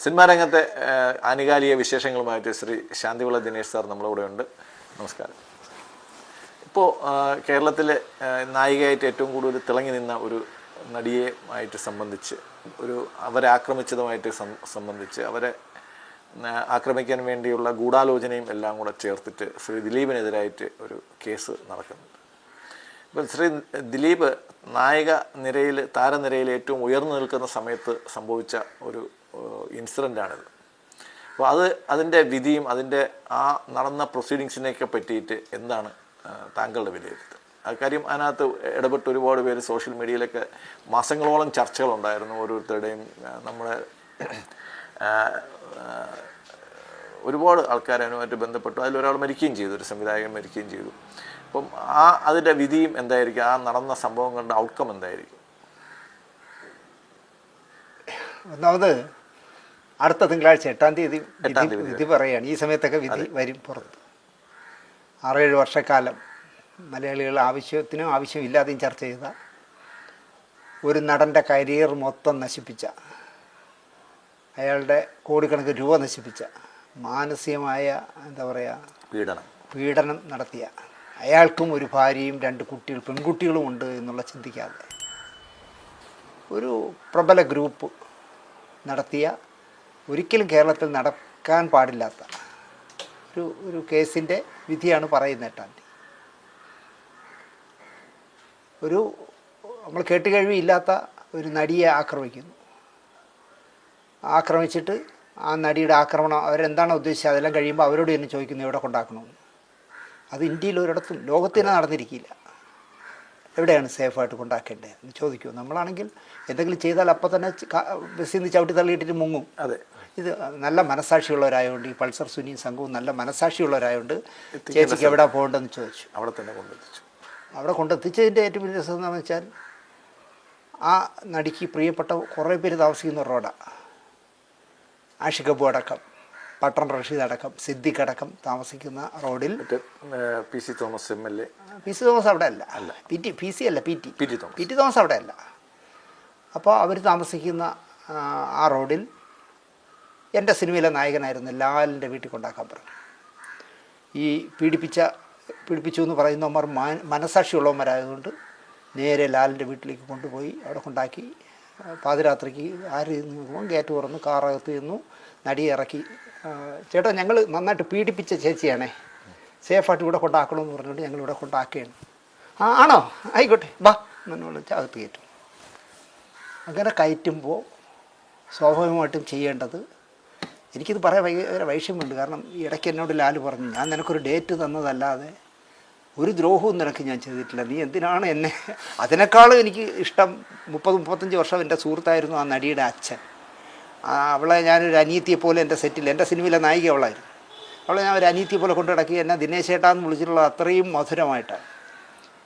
Cinema രംഗത്തെ ആനുകാലിക വിശേഷങ്ങളുമായിട്ട് Shri Shanthivila Dinesh sir നമ്മളിവിടെ ഉണ്ട്. നമസ്കാരം. ഇപ്പോൾ കേരളത്തിലെ നായികയായിട്ട് ഏറ്റവും കൂടുതൽ തിളങ്ങി നിന്ന ഒരു നടിയെ ആയിട്ട് സംബന്ധിച്ച് അവരെ ആക്രമിച്ചതുമായിട്ട് സംബന്ധിച്ച് അവരെ ആക്രമിക്കാൻ വേണ്ടിയുള്ള ഗൂഢാലോചനയും എല്ലാം കൂടെ ചേർത്തിട്ട് ശ്രീ ദിലീപിനെതിരായിട്ട് ഒരു കേസ് നടക്കുന്നുണ്ട്. ഇപ്പം ശ്രീ ദിലീപ് നായക നിരയിൽ താരനിരയിൽ ഏറ്റവും ഉയർന്നു നിൽക്കുന്ന സമയത്ത് സംഭവിച്ച ഒരു ഇൻസിഡൻ്റാണിത്. അപ്പോൾ അതിൻ്റെ വിധിയും അതിൻ്റെ ആ നടന്ന പ്രൊസീഡിങ്സിനെയൊക്കെ പറ്റിയിട്ട് എന്താണ് താങ്കളുടെ വിലയിരുത്തൽ? അക്കാര്യം അതിനകത്ത് ഇടപെട്ട് ഒരുപാട് പേര് സോഷ്യൽ മീഡിയയിലൊക്കെ മാസങ്ങളോളം ചർച്ചകളുണ്ടായിരുന്നു. ഓരോരുത്തരുടെയും നമ്മുടെ ഒരുപാട് ആൾക്കാർ അതിനുമായിട്ട് ബന്ധപ്പെട്ടു. അതിലൊരാൾ മരിക്കുകയും ചെയ്തു, ഒരു സംവിധായകൻ മരിക്കുകയും ചെയ്തു. അപ്പം അതിൻ്റെ വിധിയും എന്തായിരിക്കും? ആ നടന്ന സംഭവങ്ങളുടെ ഔട്ട്കം എന്തായിരിക്കും? ഒന്നാമത് അടുത്ത തിങ്കളാഴ്ച 8-ാം തീയതി വിധി പറയുകയാണ്. ഈ സമയത്തൊക്കെ വിധി വരും പുറത്ത്. 6-7 വർഷക്കാലം മലയാളികൾ ആവശ്യമില്ലാതെയും ചർച്ച ചെയ്ത ഒരു നടൻ്റെ കരിയർ മൊത്തം നശിപ്പിച്ച, അയാളുടെ കോടിക്കണക്കിന് രൂപ നശിപ്പിച്ച, മാനസികമായ പീഡനം നടത്തിയ, അയാൾക്കും ഒരു ഭാര്യയും 2 പെൺകുട്ടികളും ഉണ്ട് എന്നുള്ള ചിന്തിക്കാതെ ഒരു പ്രബല ഗ്രൂപ്പ് നടത്തിയ, ഒരിക്കലും കേരളത്തിൽ നടക്കാൻ പാടില്ലാത്ത ഒരു കേസിൻ്റെ വിധിയാണ് പറയുന്നത്. 8-ാം തീയതി നമ്മൾ കേട്ടുകഴിവില്ലാത്ത ഒരു നടിയെ ആക്രമിച്ചിട്ട് ആ നടിയുടെ ആക്രമണം അവരെന്താണോ ഉദ്ദേശിച്ചത് അതെല്ലാം കഴിയുമ്പോൾ അവരോട് തന്നെ ചോദിക്കുന്നു എവിടെ കൊണ്ടാക്കണമെന്ന്. അത് ഇന്ത്യയിൽ ഒരിടത്തും ലോകത്തിന് നടന്നിരിക്കില്ല. എവിടെയാണ് സേഫായിട്ട് കൊണ്ടാക്കേണ്ടത് എന്ന് ചോദിക്കൂ. നമ്മളാണെങ്കിൽ എന്തെങ്കിലും ചെയ്താൽ അപ്പം തന്നെ ബസ്സിൽ നിന്ന് ചവിട്ടി തള്ളിയിട്ടിട്ട് മുങ്ങും. അതെ, ഇത് നല്ല മനസാക്ഷിയുള്ളവരായതുകൊണ്ട്, ഈ പൾസർ സുനിയും സംഘവും നല്ല മനസാക്ഷിയുള്ളവരായതുകൊണ്ട് ചേച്ചിക്ക് എവിടെ പോകേണ്ടതെന്ന് ചോദിച്ചു. അവിടെ കൊണ്ടെത്തിച്ചതിൻ്റെ ഏറ്റവും വലിയ രസം എന്താണെന്ന് വെച്ചാൽ, ആ നടിക്ക് പ്രിയപ്പെട്ട കുറേ പേര് താമസിക്കുന്ന റോഡാണ്. ആഷിഖ് അബു അടക്കം, പട്ടൺ റഷീദ് അടക്കം, സിദ്ദിഖ് അടക്കം താമസിക്കുന്ന റോഡിൽ പി സി തോമസ് അവിടെ അല്ല, പി ടി തോമസ് അവിടെ അല്ല. അപ്പോൾ അവർ താമസിക്കുന്ന ആ റോഡിൽ എൻ്റെ സിനിമയിലെ നായകനായിരുന്ന ലാലിൻ്റെ വീട്ടിൽ കൊണ്ടാക്കാൻ പറഞ്ഞു. ഈ പീഡിപ്പിച്ചു എന്ന് പറയുന്നവന്മാർ മനസാക്ഷിയുള്ളവന്മാരായതുകൊണ്ട് നേരെ ലാലിൻ്റെ വീട്ടിലേക്ക് കൊണ്ടുപോയി അവിടെ കൊണ്ടാക്കി. പാതിരാത്രിക്ക് ഗേറ്റ് തുറന്ന് കാറകത്ത് ചെന്നു, നടിയെ ഇറക്കി. ചേട്ടാ, ഞങ്ങൾ നന്നായിട്ട് പീഡിപ്പിച്ച ചേച്ചിയാണേ, സേഫായിട്ട് ഇവിടെ കൊണ്ടാക്കണമെന്ന് പറഞ്ഞുകൊണ്ട് ഞങ്ങളിവിടെ കൊണ്ടാക്കുകയാണ്. ആണോ, ആയിക്കോട്ടെ, ബാ എന്നോട് അകത്ത് കയറ്റും. അങ്ങനെ കയറ്റുമ്പോൾ സ്വാഭാവികമായിട്ടും ചെയ്യേണ്ടത്, എനിക്കിത് പറയാൻ ഭയങ്കര വൈഷമ്യമുണ്ട്. കാരണം ഈ ഇടയ്ക്ക് എന്നോട് ലാല് പറഞ്ഞു, ഞാൻ നിനക്കൊരു ഡേറ്റ് തന്നതല്ലാതെ ഒരു ദ്രോഹവും നിനക്ക് ഞാൻ ചെയ്തിട്ടില്ല, നീ എന്തിനാണ് എന്നെ. അതിനേക്കാളും എനിക്ക് ഇഷ്ടം 30-35 വർഷം എൻ്റെ സുഹൃത്തായിരുന്നു ആ നടിയുടെ അച്ഛൻ. അവളെ ഞാനൊരു അനിയത്തിയെ പോലെ എൻ്റെ സിനിമയിലെ നായിക അവളായിരുന്നു. അവളെ ഞാൻ ഒരു അനിയത്തിയെ പോലെ കൊണ്ടു നടക്കി, എന്നെ ദിനേശ് ചേട്ടാന്ന് വിളിച്ചിട്ടുള്ള അത്രയും മധുരമായിട്ടാണ്.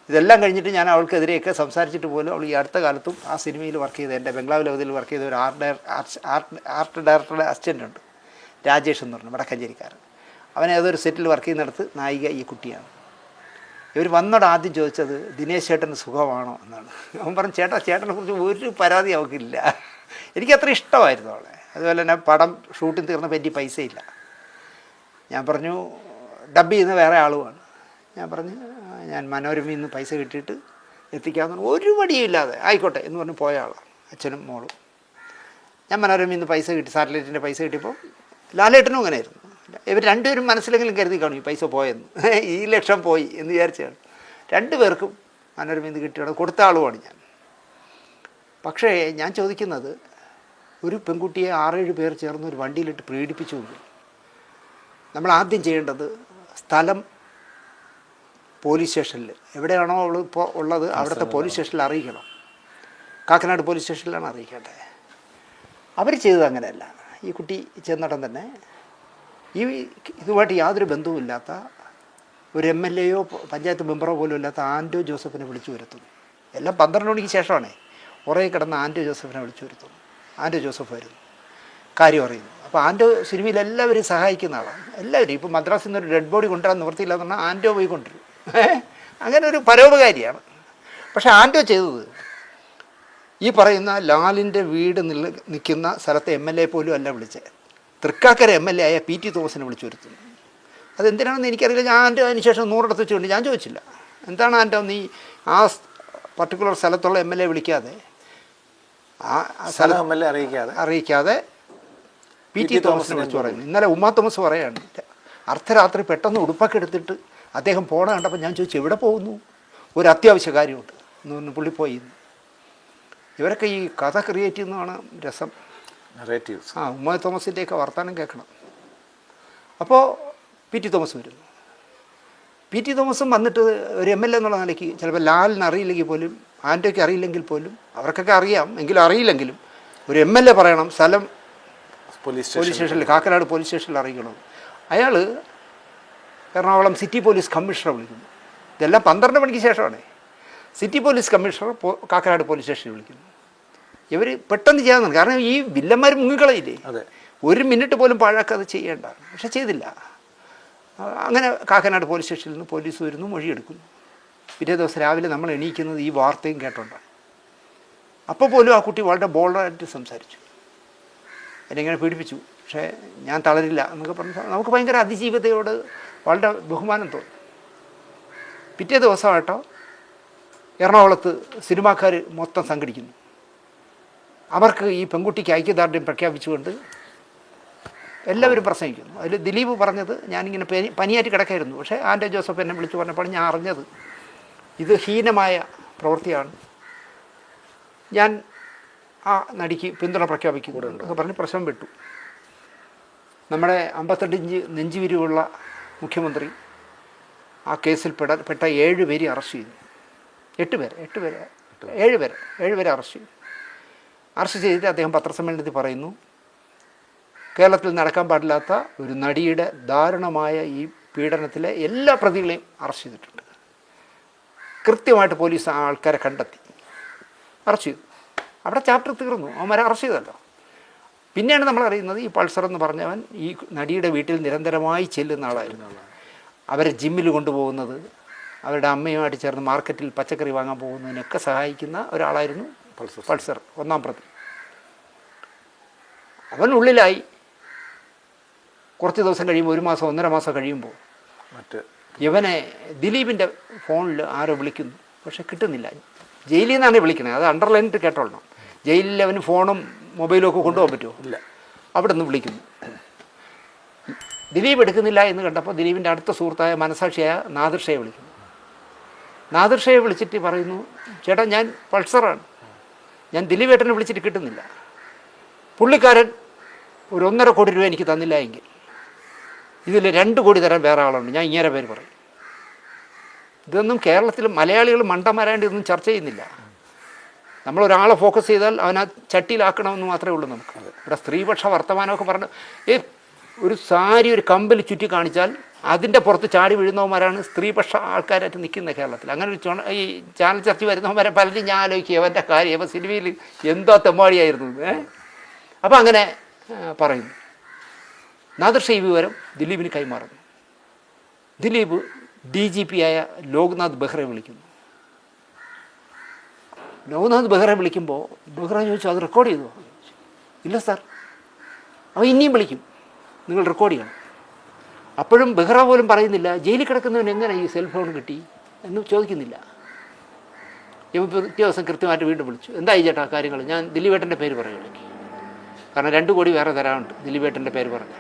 ഇതെല്ലാം കഴിഞ്ഞിട്ട് ഞാൻ അവൾക്കെതിരെയൊക്കെ സംസാരിച്ചിട്ട് പോലും അവൾ ഈ അടുത്ത കാലത്തും ആ സിനിമയിൽ വർക്ക് ചെയ്ത, എൻ്റെ ബംഗ്ലാവ് ലവതിൽ വർക്ക് ചെയ്ത ഒരു ആർട്ട് ഡയറക്ടറുടെ അസിസ്റ്റൻ്റ് ഉണ്ട്, രാജേഷ് എന്ന് പറഞ്ഞു, വടക്കഞ്ചേരിക്കാരൻ. അവനെ ഏതൊരു സെറ്റിൽ വർക്ക് ചെയ്യുന്നിടത്ത് നായിക ഈ കുട്ടിയാണ്. ഇവർ വന്നോട് ആദ്യം ചോദിച്ചത് ദിനേശ് ചേട്ടന് സുഖമാണോ എന്നാണ്. അവൻ പറഞ്ഞു, ചേട്ടനെ കുറിച്ച് ഒരു പരാതി അവൾക്കില്ല. എനിക്കത്ര ഇഷ്ടമായിരുന്നു അവളെ. അതുപോലെ തന്നെ പടം ഷൂട്ടിങ് തീർന്നപ്പോൾ എൻ്റെ പൈസയില്ല. ഞാൻ പറഞ്ഞു, ഡബ് ചെയ്യുന്ന വേറെ ആളുമാണ്. ഞാൻ പറഞ്ഞു, ഞാൻ മനോരമയിൽ നിന്ന് പൈസ കിട്ടിയിട്ട് എത്തിക്കാമെന്ന്. ഒരു മടിയും ഇല്ലാതെ ആയിക്കോട്ടെ എന്ന് പറഞ്ഞ് പോയ ആളാണ് അച്ഛനും മോളും. ഞാൻ മനോരമയിൽ നിന്ന് പൈസ കിട്ടി, സാറ്റലൈറ്റിൻ്റെ പൈസ കിട്ടിയപ്പോൾ ലാലേട്ടനും അങ്ങനെയായിരുന്നു. ഇവർ രണ്ടുപേരും മനസ്സിലെങ്കിലും കരുതി കാണും ഈ പൈസ പോയെന്ന്, ഈ ലക്ഷം പോയി എന്ന് വിചാരിച്ചാണ്. 2 പേർക്കും മനോരമയിൽ നിന്ന് കിട്ടിയത് കൊടുത്ത ആളുമാണ് ഞാൻ. പക്ഷേ ഞാൻ ചോദിക്കുന്നത്, ഒരു പെൺകുട്ടിയെ 6-7 പേർ ചേർന്ന് ഒരു വണ്ടിയിലിട്ട് പീഡിപ്പിച്ചുവെങ്കിൽ നമ്മൾ ആദ്യം ചെയ്യേണ്ടത് സ്ഥലം പോലീസ് സ്റ്റേഷനിൽ, എവിടെയാണോ അവൾ ഇപ്പോൾ ഉള്ളത് അവിടുത്തെ പോലീസ് സ്റ്റേഷനിൽ അറിയിക്കണം. കാക്കനാട് പോലീസ് സ്റ്റേഷനിലാണ് അറിയിക്കേണ്ടത്. അവർ ചെയ്തത് അങ്ങനെയല്ല. ഈ കുട്ടി ചെന്നിടം തന്നെ ഇതുമായിട്ട് യാതൊരു ബന്ധവുമില്ലാത്ത ഒരു MLA യോ പഞ്ചായത്ത് മെമ്പറോ പോലും ഇല്ലാത്ത ആൻറ്റോ ജോസഫിനെ വിളിച്ചു വരുത്തുന്നു. എല്ലാം 12 മണിക്ക് ശേഷമാണേ. ഉറയെ കിടന്ന ആൻറ്റോ ജോസഫിനെ വിളിച്ചു വരുത്തുന്നു. ആൻറ്റോ ജോസഫ് വരുന്നു, കാര്യം അറിയുന്നു. അപ്പോൾ ആൻറ്റോ സിനിമയിൽ എല്ലാവരും സഹായിക്കുന്ന ആളാണ്. എല്ലാവരും ഇപ്പോൾ മദ്രാസിൽ നിന്നൊരു ഡെഡ് ബോഡി കൊണ്ടുവരാൻ നിവൃത്തിയില്ലാന്ന് പറഞ്ഞാൽ ആൻറ്റോ പോയി കൊണ്ടുവരും. അങ്ങനെ ഒരു പരോപകാരിയാണ്. പക്ഷേ ആൻറ്റോ ചെയ്തത് ഈ പറയുന്ന ലാലിൻ്റെ വീട് നിൽക്കുന്ന സ്ഥലത്തെ MLA പോലും അല്ല വിളിച്ചത്. തൃക്കാക്കര MLA ആയ PT തോമസിനെ വിളിച്ചു വരുത്തുന്നു. അതെന്തിനാണെന്ന് എനിക്കറിയില്ല. ഞാൻ എൻ്റെ അതിന് ശേഷം 100 വെച്ചുകൊണ്ട് ഞാൻ ചോദിച്ചില്ല, എന്താണ് എൻ്റെ നീ ആ പർട്ടിക്കുലർ സ്ഥലത്തുള്ള MLA വിളിക്കാതെ ആ സ്ഥലം MLA അറിയിക്കാതെ PT തോമസിനെ വിളിച്ചു പറയുന്നു. ഇന്നലെ ഉമ്മാ തോമസ് പറയാണ്, അർദ്ധരാത്രി പെട്ടെന്ന് ഉടുപ്പൊക്കെ എടുത്തിട്ട് അദ്ദേഹം പോണ കണ്ടപ്പോൾ ഞാൻ ചോദിച്ചു എവിടെ പോകുന്നു, ഒരു അത്യാവശ്യ കാര്യമുണ്ട് എന്ന് പറഞ്ഞ് പുള്ളി പോയി. ഇവരൊക്കെ ഈ കഥ ക്രിയേറ്റ് ചെയ്യുന്നതാണ് രസം. ഉമ്മാ തോമസിൻ്റെയൊക്കെ വർത്തമാനം കേൾക്കണം. അപ്പോൾ PT തോമസ് വരുന്നു. PT തോമസും വന്നിട്ട് ഒരു MLA എന്നുള്ള നിലയ്ക്ക് ചിലപ്പോൾ ലാലിന് അറിയില്ലെങ്കിൽ പോലും ആൻ്റോയ്ക്ക് അറിയില്ലെങ്കിൽ പോലും അവർക്കൊക്കെ അറിയാം എങ്കിലും അറിയില്ലെങ്കിലും ഒരു MLA പറയണം സ്ഥലം പോലീസ് സ്റ്റേഷനിൽ, കാക്കനാട് പോലീസ് സ്റ്റേഷനിൽ അറിയിക്കണം. അയാൾ എറണാകുളം സിറ്റി പോലീസ് കമ്മീഷണറെ വിളിക്കുന്നു. ഇതെല്ലാം 12 മണിക്ക് ശേഷമാണ്. City police commissioner Kakkanad police സ്റ്റേഷനിൽ വിളിക്കുന്നു. ഇവർ പെട്ടെന്ന് ചെയ്യാൻ, കാരണം ഈ വില്ലന്മാർ മുങ്ങിക്കളയില്ലേ, 1 മിനിറ്റ് പോലും പാഴാക്കാതെ ചെയ്യേണ്ട. പക്ഷെ ചെയ്തില്ല. അങ്ങനെ കാക്കനാട് പോലീസ് സ്റ്റേഷനിൽ നിന്ന് പോലീസ് വരുന്നു, മൊഴിയെടുക്കുന്നു. പിറ്റേ ദിവസം രാവിലെ നമ്മൾ എണീക്കുന്നത് ഈ വാർത്തയും കേട്ടോണ്ടാണ്. അപ്പോൾ പോലും ആ കുട്ടി വളരെ ബോൾഡായിട്ട് സംസാരിച്ചു, എന്നെങ്ങനെ പീഡിപ്പിച്ചു, പക്ഷേ ഞാൻ തളരില്ല എന്നൊക്കെ പറഞ്ഞ് നമുക്ക് ഭയങ്കര അതിജീവതയോട് വളരെ ബഹുമാനം തോന്നും. പിറ്റേ ദിവസമായിട്ടോ എറണാകുളത്ത് സിനിമാക്കാർ മൊത്തം സംഘടിക്കുന്നു. അവർക്ക് ഈ പെൺകുട്ടിക്ക് ഐക്യദാർഢ്യം പ്രഖ്യാപിച്ചുകൊണ്ട് എല്ലാവരും പ്രസംഗിക്കുന്നു. അതിൽ ദിലീപ് പറഞ്ഞത്, ഞാനിങ്ങനെ പനിയായിട്ട് കിടക്കായിരുന്നു, പക്ഷേ ആൻ്റോ ജോസഫ് എന്നെ വിളിച്ചു പറഞ്ഞപ്പോൾ ഞാൻ അറിഞ്ഞത് ഇത് ഹീനമായ പ്രവൃത്തിയാണ്, ഞാൻ ആ നടിക്ക് പിന്തുണ പ്രഖ്യാപിക്കുന്നു എന്നൊക്കെ പറഞ്ഞ് പ്രശ്നം വിട്ടു. നമ്മുടെ 52 ഇഞ്ച് നെഞ്ചുവിരിവുള്ള മുഖ്യമന്ത്രി ആ കേസിൽ പെട്ട 7 പേരെ അറസ്റ്റ് ചെയ്തു. 7 പേരെ അറസ്റ്റ് ചെയ്തു. അറസ്റ്റ് ചെയ്തിട്ട് അദ്ദേഹം പത്രസമ്മേളനത്തിൽ പറയുന്നു, കേരളത്തിൽ നടക്കാൻ പാടില്ലാത്ത ഒരു നടിയുടെ ദാരുണമായ ഈ പീഡനത്തിലെ എല്ലാ പ്രതികളെയും അറസ്റ്റ് ചെയ്തിട്ടുണ്ട്. കൃത്യമായിട്ട് പോലീസ് ആ ആൾക്കാരെ കണ്ടെത്തി അറസ്റ്റ് ചെയ്തു. അവിടെ ചാപ്റ്റർ തീർന്നു, അവന്മാരെ അറസ്റ്റ് ചെയ്തല്ലോ. പിന്നെയാണ് നമ്മൾ അറിയുന്നത് ഈ പൾസർ എന്ന് പറഞ്ഞവൻ ഈ നടിയുടെ വീട്ടിൽ നിരന്തരമായി ചെല്ലുന്ന ആളായിരുന്നു. അവരെ ജിമ്മിൽ കൊണ്ടുപോകുന്നത്, അവരുടെ അമ്മയുമായിട്ട് ചേർന്ന് മാർക്കറ്റിൽ പച്ചക്കറി വാങ്ങാൻ പോകുന്നതിനൊക്കെ സഹായിക്കുന്ന ഒരാളായിരുന്നു പൾസർ, 1-ാം പ്രതി. അവൻ ഉള്ളിലായി. കുറച്ച് ദിവസം കഴിയുമ്പോൾ, 1 മാസം 1.5 മാസം കഴിയുമ്പോൾ ഇവനെ ദിലീപിൻ്റെ ഫോണിൽ ആരോ വിളിക്കുന്നു, പക്ഷെ കിട്ടുന്നില്ല. ജയിലിൽ നിന്നാണ് വിളിക്കണത്, അത് അണ്ടർലൈനിട്ട് കേട്ടോളണം. ജയിലിൽ അവന് ഫോണും മൊബൈലും ഒക്കെ കൊണ്ടുപോകാൻ പറ്റുമോ? ഇല്ല. അവിടെ നിന്ന് വിളിക്കുന്നു. ദിലീപ് എടുക്കുന്നില്ല എന്ന് കണ്ടപ്പോൾ ദിലീപിൻ്റെ അടുത്ത സുഹൃത്തായ മനസാക്ഷിയായ നാദിർഷയെ വിളിക്കുന്നു. നാദിർഷയെ വിളിച്ചിട്ട് പറയുന്നു, ചേട്ടാ ഞാൻ പൾസറാണ്, ഞാൻ ദിലീപ് ഏട്ടനെ വിളിച്ചിട്ട് കിട്ടുന്നില്ല, പുള്ളിക്കാരൻ ഒരു 1.5 കോടി രൂപ എനിക്ക് തന്നില്ല എങ്കിൽ ഇതിൽ 2 കോടി തരാൻ വേറെ ആളുണ്ട്, ഞാൻ ഇങ്ങനെ പേര് പറയും. ഇതൊന്നും കേരളത്തിൽ മലയാളികൾ മണ്ടന്മാരാണ്ട് ഇതൊന്നും ചർച്ച ചെയ്യുന്നില്ല. നമ്മളൊരാളെ ഫോക്കസ് ചെയ്താൽ അവനാ ചട്ടിയിലാക്കണമെന്ന് മാത്രമേ ഉള്ളൂ നമുക്ക്. ഇവിടെ സ്ത്രീപക്ഷ വർത്തമാനമൊക്കെ പറഞ്ഞ് ഒരു സാരി ഒരു കമ്പിൽ ചുറ്റി കാണിച്ചാൽ അതിൻ്റെ പുറത്ത് ചാടി വീഴുന്നവന്മാരാണ് സ്ത്രീപക്ഷ ആൾക്കാരായിട്ട് നിൽക്കുന്നത് കേരളത്തിൽ. അങ്ങനെ ഒരു ഈ ചാനൽ ചർച്ച വരുന്നവന്മാരെ പലരും ഞാൻ ആലോചിക്കുക, അവൻ്റെ കാര്യം അപ്പോൾ സിനിമയിൽ എന്തോ തെമ്മാടിയായിരുന്നു. അപ്പോൾ അങ്ങനെ പറയുന്നു. നാദിർഷ ഈ വിവരം ദിലീപിന് കൈമാറുന്നു. ദിലീപ് DGP ആയ ലോക്നാഥ് ബെഹ്റയെ വിളിക്കുന്നു. ലോക്നാഥ് ബെഹ്റയെ വിളിക്കുമ്പോൾ ബെഹ്റ ചോദിച്ചു, അത് റെക്കോർഡ് ചെയ്തോ? ഇല്ല സാർ. അവ ഇനിയും വിളിക്കും, നിങ്ങൾ റെക്കോർഡ് ചെയ്യണം. അപ്പോഴും ബെഹ്റ പോലും പറയുന്നില്ല, ജയിലിൽ കിടക്കുന്നവൻ എങ്ങനെ ഈ സെൽ ഫോൺ കിട്ടി എന്ന് ചോദിക്കുന്നില്ല. ഇവ പിറ്റേ ദിവസം കൃത്യമായിട്ട് വീണ്ടും വിളിച്ചു, എന്തായി ചേട്ടാ കാര്യങ്ങൾ? ഞാൻ ദിലീപേട്ടൻ്റെ പേര് പറയുള്ളൂ, കാരണം 2 കോടി വേറെ തരാനുണ്ട്, ദിലീപേട്ടൻ്റെ പേര് പറഞ്ഞു.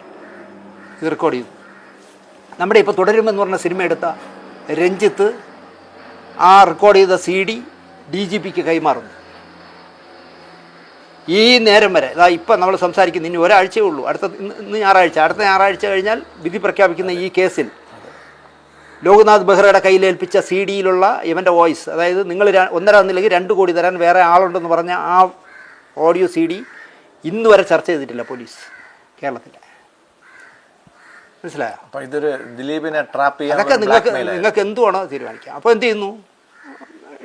ഇത് റെക്കോർഡ് ചെയ്തു. നമ്മുടെ ഇപ്പോൾ തുടരുമെന്ന് പറഞ്ഞ സിനിമ എടുത്ത രഞ്ജിത്ത് ആ റെക്കോർഡ് ചെയ്ത CD DGPക്ക് കൈമാറുന്നു. ഈ നേരം വരെ ഇപ്പം നമ്മൾ സംസാരിക്കുന്ന ഇനി ഒരാഴ്ചയേ ഉള്ളൂ, ഇന്ന് ഞായറാഴ്ച, അടുത്ത ഞായറാഴ്ച കഴിഞ്ഞാൽ വിധി പ്രഖ്യാപിക്കുന്ന ഈ കേസിൽ ലോക്നാഥ് ബെഹ്റയുടെ കയ്യിലേൽപ്പിച്ച CD-യിലുള്ള ഇവൻ്റെ വോയിസ്, അതായത് നിങ്ങൾ 1.5 തന്നില്ലെങ്കിൽ 2 കോടി തരാൻ വേറെ ആളുണ്ടെന്ന് പറഞ്ഞ ആ ഓഡിയോ CD ഇന്ന് വരെ ചർച്ച ചെയ്തിട്ടില്ല പോലീസ് കേരളത്തിൽ. മനസ്സിലായോ? അപ്പോൾ ഇതൊരു ദിലീപിനെ ട്രാപ്പ് ചെയ്യാൻ അതൊക്കെ നിങ്ങൾക്ക് എന്തുവാണോ തീരുമാനിക്കാം. അപ്പോൾ എന്ത് ചെയ്യുന്നു?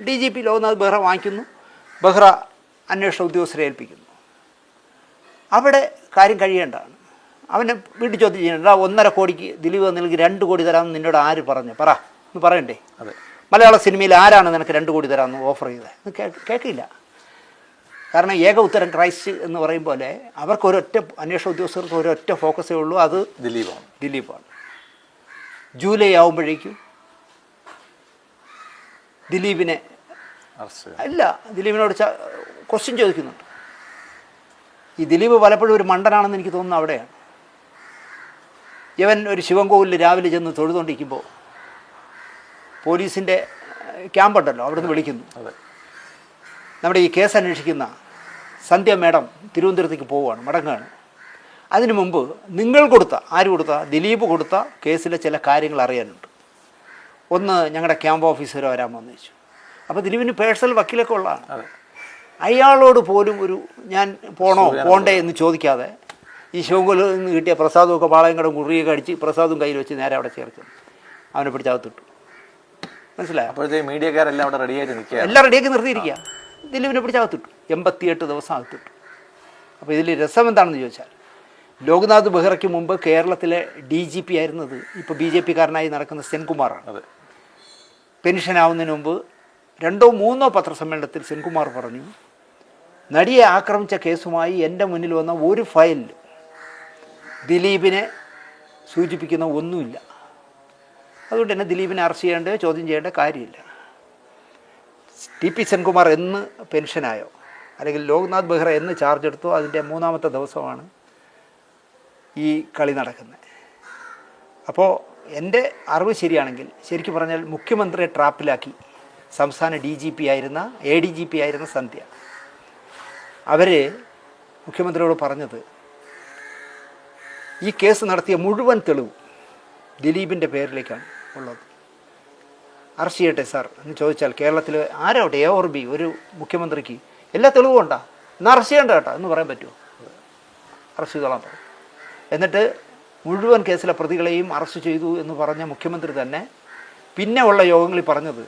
DGP ലോക്നാഥ് ബെഹ്റ വാങ്ങിക്കുന്നു, ബെഹ്റ അന്വേഷണ ഉദ്യോഗസ്ഥരെ ഏൽപ്പിക്കുന്നു. അവിടെ കാര്യം കഴിയേണ്ടതാണ്. അവനെ വീട്ടിൽ ചോദ്യം ചെയ്യണ്ട, 1.5 കോടിക്ക് ദിലീപ് നിനക്ക് 2 കോടി തരാമെന്ന് നിന്നോട് ആര് പറഞ്ഞു? എന്ന് പറയണ്ടേ? അതെ. മലയാള സിനിമയിൽ ആരാണ് നിനക്ക് 2 കോടി തരാമെന്ന് ഓഫർ ചെയ്തത്? കേൾക്കില്ല. കാരണം ഏക ഉത്തരം ക്രൈസ്റ്റ് എന്ന് പറയും പോലെ അവർക്ക് ഒരൊറ്റ അന്വേഷണ ഉദ്യോഗസ്ഥർക്ക് ഒരൊറ്റ ഫോക്കസേ ഉള്ളൂ, അത് ദിലീപാണ്. ജൂലൈ ആകുമ്പോഴേക്കും ദിലീപിനെ ദിലീപിനോട് ക്വസ്റ്റ്യൻ ചോദിക്കുന്നുണ്ട്. ഈ ദിലീപ് പലപ്പോഴും ഒരു മണ്ടനാണെന്ന് എനിക്ക് തോന്നുന്നു അവിടെയാണ്. ഇവൻ ഒരു ശിവൻകോവിലിൽ രാവിലെ ചെന്ന് തൊഴുതുകൊണ്ടിരിക്കുമ്പോൾ പോലീസിൻ്റെ ക്യാമ്പുണ്ടല്ലോ, അവിടെ നിന്ന് വിളിക്കുന്നു. നമ്മുടെ ഈ കേസ് അന്വേഷിക്കുന്ന സന്ധ്യ മേഡം തിരുവനന്തപുരത്തേക്ക് പോവുകയാണ്, മടങ്ങുകയാണ്. അതിനു മുമ്പ് നിങ്ങൾ ദിലീപ് കൊടുത്ത കേസിലെ ചില കാര്യങ്ങൾ അറിയാനുണ്ട്. ഒന്ന്, ഞങ്ങളുടെ ക്യാമ്പ് ഓഫീസർ വരാമെന്ന് ചോദിച്ചു. അപ്പോൾ ദിലീപിന് പേഴ്സണൽ വക്കീലൊക്കെ ഉള്ളതാണ്. അയാളോട് പോലും ഞാൻ പോണ്ടേ എന്ന് ചോദിക്കാതെ ഈ ശിവൻകോലിൽ നിന്ന് കിട്ടിയ പ്രസാദമൊക്കെ പാളയങ്കടം കുറിയൊക്കെ അടിച്ച് പ്രസാദും കയ്യിൽ വെച്ച് നേരെ അവിടെ ചേർക്കും. അവനെ പിടിച്ചകത്തിട്ടു. മനസ്സിലായോ? അപ്പോഴത്തെ മീഡിയക്കാരെല്ലാം അവിടെ റെഡിയായിട്ട് നിൽക്കുക, എല്ലാം റെഡിയാക്കി നിർത്തിയിരിക്കുക. ദിലീപിനെ പിടിച്ചകത്തിട്ടു. 88 ദിവസം അകത്തിട്ടു. അപ്പോൾ ഇതിൽ രസം എന്താണെന്ന് ചോദിച്ചാൽ, ലോക്നാഥ് ബെഹ്റയ്ക്ക് മുമ്പ് കേരളത്തിലെ DGP ആയിരുന്നത് ഇപ്പോൾ BJP കാരനായി നടക്കുന്ന സെൻകുമാറാണ്. പെൻഷനാവുന്നതിന് മുമ്പ് 2 or 3 പത്രസമ്മേളനത്തിൽ സെൻകുമാർ പറഞ്ഞു, നടിയെ ആക്രമിച്ച കേസുമായി എൻ്റെ മുന്നിൽ വന്ന ഒരു ഫയൽ ദിലീപിനെ സൂചിപ്പിക്കുന്ന ഒന്നുമില്ല. അതുകൊണ്ട് തന്നെ ദിലീപിനെ അറസ്റ്റ് ചെയ്യേണ്ട, ചോദ്യം ചെയ്യേണ്ട കാര്യമില്ല. TP സെൻകുമാർ എന്ന് പെൻഷനായോ അല്ലെങ്കിൽ ലോക്നാഥ് ബെഹ്റ എന്ന് ചാർജ് എടുത്തോ അതിൻ്റെ 3ാമത്തെ ദിവസമാണ് ഈ കളി നടക്കുന്നത്. അപ്പോൾ എൻ്റെ അറിവ് ശരിയാണെങ്കിൽ, ശരിക്കും പറഞ്ഞാൽ മുഖ്യമന്ത്രിയെ ട്രാപ്പിലാക്കി സംസ്ഥാന DGP ആയിരുന്ന ADGP ആയിരുന്ന സന്ധ്യ അവർ മുഖ്യമന്ത്രിയോട് പറഞ്ഞത്, ഈ കേസ് നടത്തിയ മുഴുവൻ തെളിവും ദിലീപിൻ്റെ പേരിലേക്കാണ് ഉള്ളത്. അറസ്റ്റ് ചെയ്യട്ടെ സാർ എന്ന് ചോദിച്ചാൽ കേരളത്തിൽ ആരോട്ടെ A or B ഒരു മുഖ്യമന്ത്രിക്ക് എല്ലാ തെളിവും ഉണ്ടാ, എന്നാൽ അറസ്റ്റ് ചെയ്യേണ്ട കേട്ടോ എന്ന് പറയാൻ പറ്റുമോ? അറസ്റ്റ് ചെയ്തോളാൻ പറയും. എന്നിട്ട് മുഴുവൻ കേസിലെ പ്രതികളെയും അറസ്റ്റ് ചെയ്തു എന്ന് പറഞ്ഞ മുഖ്യമന്ത്രി തന്നെ പിന്നെ ഉള്ള യോഗങ്ങളിൽ പറഞ്ഞത്,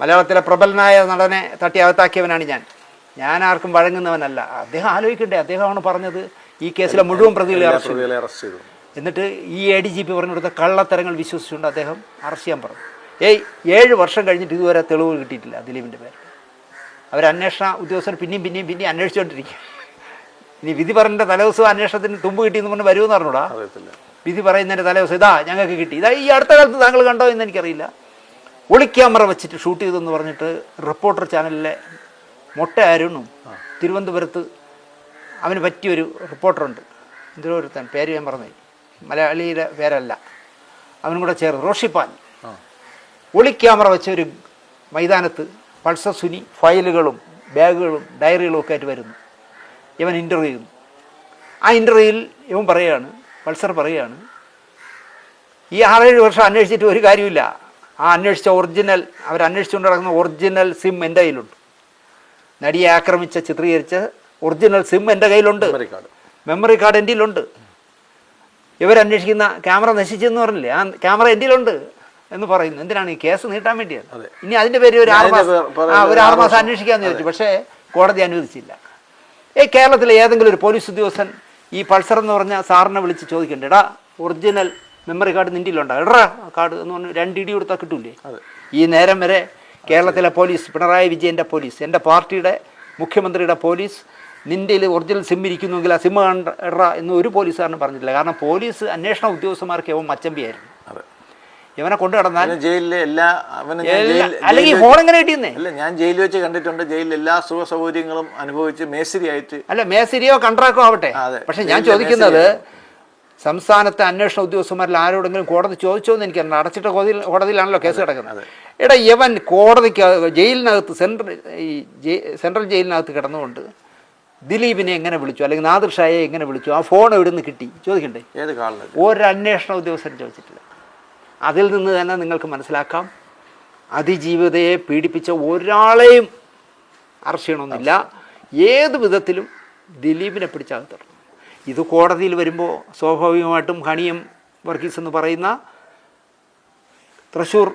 മലയാളത്തിലെ പ്രബലനായ നടനെ തട്ടി അകത്താക്കിയവനാണ് ഞാൻ ആർക്കും വഴങ്ങുന്നവനല്ല. അദ്ദേഹം ആലോചിക്കണ്ടേ, അദ്ദേഹമാണ് പറഞ്ഞത് ഈ കേസിലെ മുഴുവൻ പ്രതികളെ അറസ്റ്റ് ചെയ്തു. എന്നിട്ട് ഈ ADGP പറഞ്ഞു കൊടുത്ത കള്ളത്തരങ്ങൾ വിശ്വസിച്ചുകൊണ്ട് അദ്ദേഹം അറസ്റ്റ് ചെയ്യാൻ പറഞ്ഞു. 7 വർഷം കഴിഞ്ഞിട്ട് ഇതുവരെ തെളിവ് കിട്ടിയിട്ടില്ല ദിലീപിൻ്റെ പേര്. അന്വേഷണ ഉദ്യോഗസ്ഥർ പിന്നെയും അന്വേഷിച്ചുകൊണ്ടിരിക്കുക. ഇനി വിധി പറഞ്ഞ തലേദിവസം അന്വേഷണത്തിന് തുമ്പ് കിട്ടിയെന്ന് പറഞ്ഞ് വരുമെന്ന് പറഞ്ഞൂടാ. വിധി പറയുന്നതിൻ്റെ തലേദിവസം ഇതാ ഞങ്ങൾക്ക് കിട്ടി, ഈ അടുത്ത കാലത്ത് താങ്കൾ കണ്ടോ എന്ന് എനിക്കറിയില്ല, ഒളിക്യാമറ വെച്ചിട്ട് ഷൂട്ട് ചെയ്തെന്ന് പറഞ്ഞിട്ട് റിപ്പോർട്ടർ ചാനലിലെ മൊട്ട അരുണും തിരുവനന്തപുരത്ത് അവന് പറ്റിയൊരു റിപ്പോർട്ടറുണ്ട്, തിരുവനന്തപുരത്താണ്, പേര് ഞാൻ പറഞ്ഞു, മലയാളിയുടെ പേരല്ല, അവനും കൂടെ ചേർന്ന് റോഷിപ്പാൽ, ഒളിക്യാമറ വെച്ച ഒരു മൈതാനത്ത് പൾസർ സുനി ഫയലുകളും ബാഗുകളും ഡയറികളും ഒക്കെ ആയിട്ട് വരുന്നു. ഇവൻ ഇൻ്റർവ്യൂ ചെയ്യുന്നു. ആ ഇൻ്റർവ്യൂവിൽ ഇവൻ പറയുകയാണ്, പൾസർ പറയുകയാണ്, ഈ 6-7 വർഷം അന്വേഷിച്ചിട്ട് ഒരു കാര്യമില്ല, ആ അന്വേഷിച്ച അവരന്വേഷിച്ചുകൊണ്ട് നടക്കുന്ന ഒറിജിനൽ സിം എൻ്റെ കയ്യിലുണ്ട്, നടിയെ ആക്രമിച്ച ചിത്രീകരിച്ച ഒറിജിനൽ സിം എൻ്റെ കയ്യിലുണ്ട്, മെമ്മറി കാർഡ് എൻ്റെ കയ്യിലുണ്ട്, ഇവരന്വേഷിക്കുന്ന ക്യാമറ നശിച്ചെന്ന് പറഞ്ഞില്ലേ, ആ ക്യാമറ എൻ്റെ കയ്യിലുണ്ട് എന്ന് പറയുന്നു. എന്തിനാണ്? ഈ കേസ് നീട്ടാൻ വേണ്ടിയാണ്. ഇനി അതിൻ്റെ പേര് ഒരു 6 മാസം അന്വേഷിക്കാമെന്ന് ചോദിച്ചു. പക്ഷേ കോടതി അനുവദിച്ചില്ല. കേരളത്തിലെ ഏതെങ്കിലും ഒരു പോലീസ് ഉദ്യോഗസ്ഥൻ ഈ പൾസർ എന്ന് പറഞ്ഞ സാറിനെ വിളിച്ച് ചോദിക്കണ്ടേ, എടാ ഒറിജിനൽ മെമ്മറി കാർഡ് നിൻ്റെയിലുണ്ടോ, എടാ കാർഡ് എന്ന് പറഞ്ഞ് 2 ഇടി കൊടുത്താൽ കിട്ടൂലേ? ഈ നേരം വരെ കേരളത്തിലെ പോലീസ്, പിണറായി വിജയൻ്റെ പോലീസ്, എൻ്റെ പാർട്ടിയുടെ മുഖ്യമന്ത്രിയുടെ പോലീസ്, നിൻ്റെ ഒറിജിനൽ സിം ഇരിക്കുന്നുവെങ്കിൽ ആ സിം കണ്ടാ എന്ന് ഒരു പോലീസുകാരനും പറഞ്ഞിട്ടില്ല. കാരണം പോലീസ് അന്വേഷണ ഉദ്യോഗസ്ഥന്മാർക്ക് ഇവൻ മച്ചമ്പിയായിരുന്നു. ഇവനെ കൊണ്ടു നടന്നാൽ ജയിലിലെ അല്ലെങ്കിൽ ഫോൺ എങ്ങനെ കിട്ടിയെന്നേ അല്ല, ഞാൻ ജയിലിൽ വെച്ച് കണ്ടിട്ടുണ്ട്. ജയിലിൽ എല്ലാ സുഖ സൗകര്യങ്ങളും അനുഭവിച്ച് മേസിരിയായിട്ട്, അല്ല മേസിരിയോ കൺട്രാക്ടോ ആവട്ടെ. പക്ഷെ ഞാൻ ചോദിക്കുന്നത്, സംസ്ഥാനത്തെ അന്വേഷണ ഉദ്യോഗസ്ഥന്മാരിൽ ആരോടെങ്കിലും കോടതി ചോദിച്ചോ എന്ന് എനിക്കറിയാം. അടച്ചിട്ട കോടതിയിലാണല്ലോ കേസ് കിടക്കുന്നത്. എടാ ഇവൻ കോടതിക്ക് ജയിലിനകത്ത് സെൻട്രൽ ജയിലിനകത്ത് കിടന്നുകൊണ്ട് ദിലീപിനെ എങ്ങനെ വിളിച്ചു, അല്ലെങ്കിൽ നാദിർ ഷായെ എങ്ങനെ വിളിച്ചു, ആ ഫോൺ എവിടെ നിന്ന് കിട്ടി ചോദിക്കണ്ടേ? ഒരു അന്വേഷണ ഉദ്യോഗസ്ഥൻ ചോദിച്ചിട്ടില്ല. അതിൽ നിന്ന് തന്നെ നിങ്ങൾക്ക് മനസ്സിലാക്കാം, അതിജീവിതയെ പീഡിപ്പിച്ച ഒരാളെയും അറസ്റ്റ് ചെയ്യണമെന്നില്ല. ഏത് വിധത്തിലും ദിലീപിനെ പിടിച്ചകത്തിടണം. ഇത് കോടതിയിൽ വരുമ്പോൾ സ്വാഭാവികമായിട്ടും ഹണിയം വർഗീസ് എന്ന് പറയുന്ന തൃശ്ശൂർ